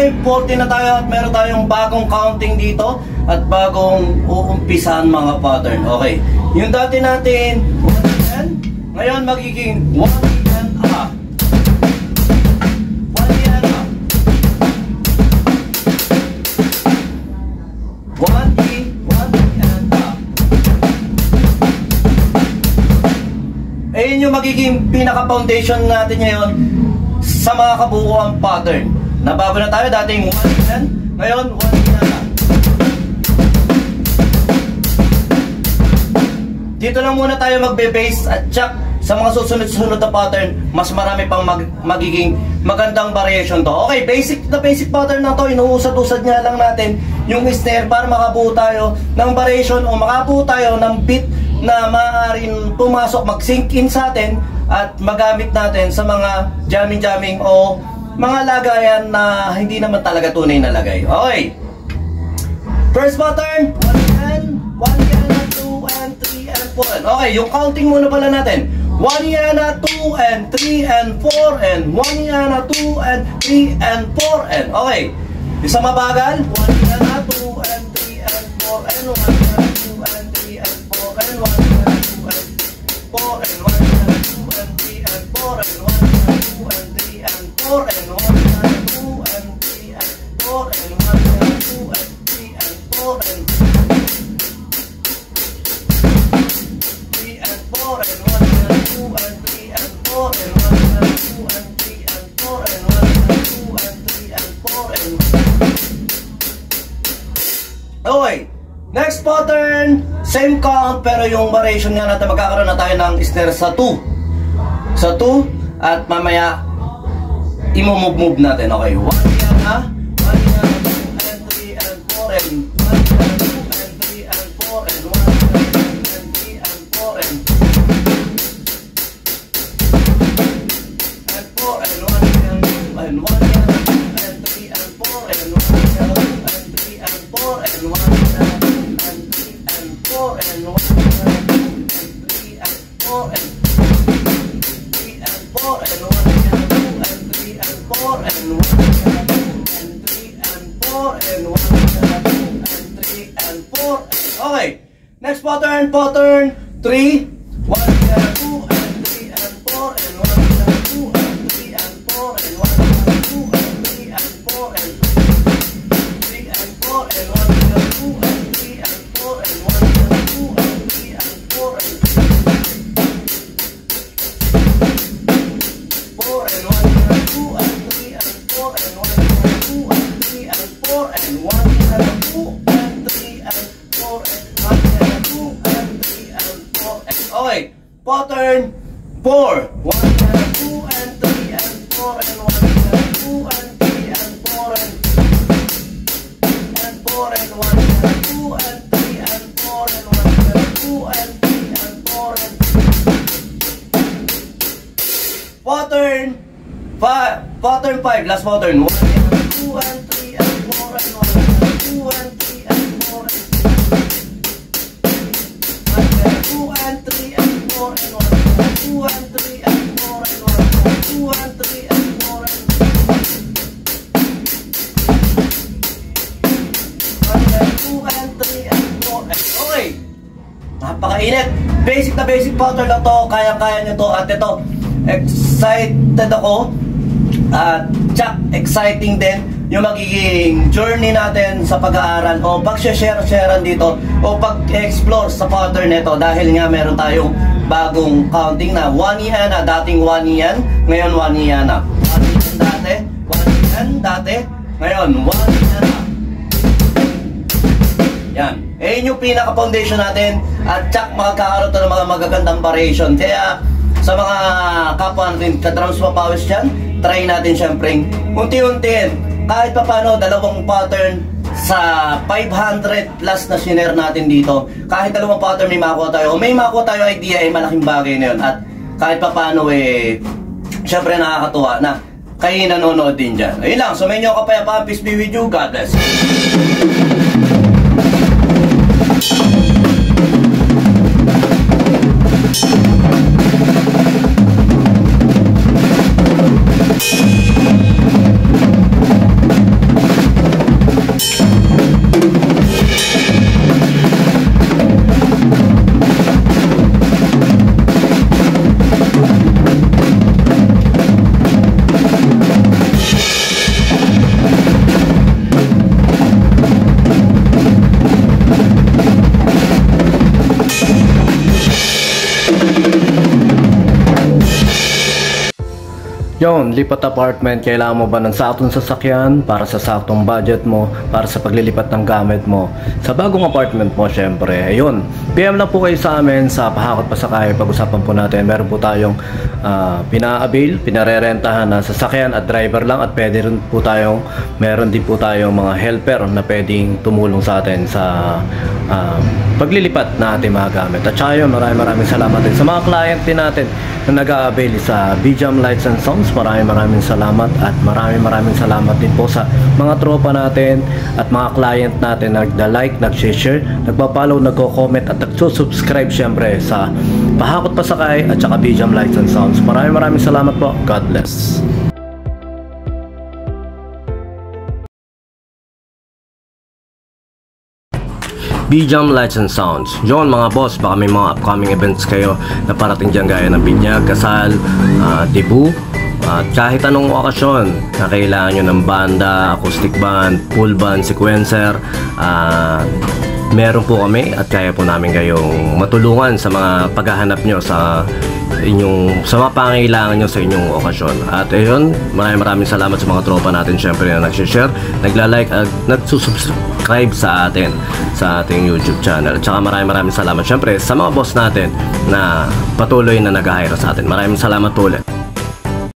Okay, 40 na tayo at meron tayong bagong counting dito at bagong uumpisahan mga pattern. Okay, yung dati natin 1 yen, ngayon magiging 1 yen up. 1 yen up. 1 yen up. Ayun yung magiging pinaka-foundation natin ngayon sa mga kabuuan pattern. Nabago na tayo, dating 1 yen, ngayon 1 yen na. Dito lang muna tayo magbe-base at check sa mga susunod-sunod na pattern. Mas marami pang magiging magandang variation to. Okay, basic pattern na to, inuusad-usad nga lang natin yung snare para makabuo tayo ng variation o makabuo tayo ng beat na maaaring pumasok, mag-sync in sa atin at magamit natin sa mga jamming o mga lagayan na hindi naman talaga tunay na lagay. Okay. First pattern, 1 yen, 1 yen, 2 and 3 and 4 and. Okay, yung counting muna pala natin. 1 yen, 2 and 3 and 4 and 1 yen, 2 and 3 and 4 and. Okay. Isang mabagal, 1 yen, 2 and 3 and 4 and 1 yen, 2 and 3 and 4 and 1 yen, 2 and 4 and 1 yen, 2 and 3 and 4 and 1 yen, 2 and 3 and 4 and 1 yen, 2 and 3 and 4 and 1 yen, 2 and 3 and 4 and 3 and 4 and 1 yen, 2 and 3 and 4 and 1 yen, 2 and 3 and 4 and 1 yen, 2 and 3 and 4 and. Okay, next pattern, same count pero yung variation nga natin, magkakaroon na tayo ng snare sa 2. Sa 2 at mamaya i-move natin. Okay, 1 yen na, 1 yen, 2 and 3 and 4 and 1 yen, 2 and 3 and 4 and 1 yen, 2 and 3 and 4 and 4 and 1 yen, 2 and 1 yen, 2 and 3 and 4 and 1 yen, 2 and 3 and 4 and 1 yen, 2 and 3 and 4 and 1 yen, 2 and 3 and 4 and 3 and 4 and 1 yen, 2 and 3 and 4 and 1 yen, 2 and 3 and 4 and 1 yen, 2 and 3 and 4. Okay, next pattern, pattern 3, 1 yen, 2 and 3 and 4 and 1 yen, 2 and 3 and 4 and 1 yen, 2 and 3 and 4 and 3 and 4 and 1 yen, 2 and 3 and 4 and 1 yen, 2 and 3 and 4 and 4 and 1 yen, 2 and 3 and 4 and 1 yen, 2 and 3 and 4 and 1 yen, 2 and 3 and 4 and 1 yen, 2 and 3 and 4 and. Okay, pattern 4, 1 yen, 2 and 3 and 4 and 1 yen, 2 and 3 and 4 and 4 and 1 yen, 2 and 3 and 4 and 1 yen, 2 and 3 and 4 and. Pattern 5, last pattern. 1 yen, 2 and 3 and 4 and 1 yen, 2 and 3 and 4 and 1 yen, 2 and 3 and 4 and 1 yen, 2 and 3 and 4 and 1 yen, 2 and 3 and 4 and 1 yen, 2 and 3 and 4 and. Okay, napakainit. Basic na basic pattern na to, kaya-kaya nyo to. At ito, excited ako at exciting din yung magiging journey natin sa pag-aaral o pag-share-sharean dito o pag-explore sa pattern nito, dahil nga meron tayong bagong counting na 1 yen na, dating 1 yen, ngayon 1 yen na. 1 yen dati, 1 yen dati, ngayon 1 yen na. Yan, ayun yung pinaka-foundation natin at makakaroon to ng mga magagandang variation. Kaya sa mga kapwa natin ka-drums mapawis dyan, try natin syempre unti-untiin kahit pa paano dalawang pattern sa 500 plus na share natin dito. Kahit dalawang pattern may makuha tayo o may makuha tayo idea, ay malaking bagay na yun. At kahit pa paano syempre nakakatuwa na kayo nanonood din dyan. Ayun lang, sumayin nyo kapayapaan. Peace be with you. God bless. Yon, lipat apartment, kailangan mo ba ng saktong sasakyan para sa saktong budget mo, para sa paglilipat ng gamit mo sa bagong apartment mo? Syempre, ayun, PM lang po kayo sa amin sa Pahakot Pasakay. Pag-usapan po natin, meron po tayong pina-avail, pinarerentahan na sasakyan at driver lang, at pwede rin po tayong, meron din po tayong mga helper na pwedeng tumulong sa atin sa paglilipat na ating mga gamit. At saka yun, maraming salamat din sa mga client din natin na nag-a-avail sa BJAM Lights and Sounds. Maraming salamat, at maraming salamat din po sa mga tropa natin at mga client natin na nagda-like, nag-share, nagpa-follow, nagko-comment at nagsusubscribe syempre sa Pahakot Pasakay at saka BJAM Lights and Sounds. Maraming salamat po. God bless. BJAM Lights and Sounds. Yon mga boss, baka may mga upcoming events kayo na parating dyan gaya ng binyag, kasal, debut, at kahit anong okasyon na kailangan nyo ng banda, acoustic band, full band, sequencer, meron po kami at kaya po namin kayong matulungan sa mga paghahanap nyo sa mga pangailangan nyo sa inyong okasyon. At ayun, maraming salamat sa mga tropa natin syempre na nag-share, nagla-like at nagsusubscribe sa atin sa ating YouTube channel. At saka maraming salamat syempre sa mga boss natin na patuloy na nag-hire sa atin. Maraming salamat po ulit.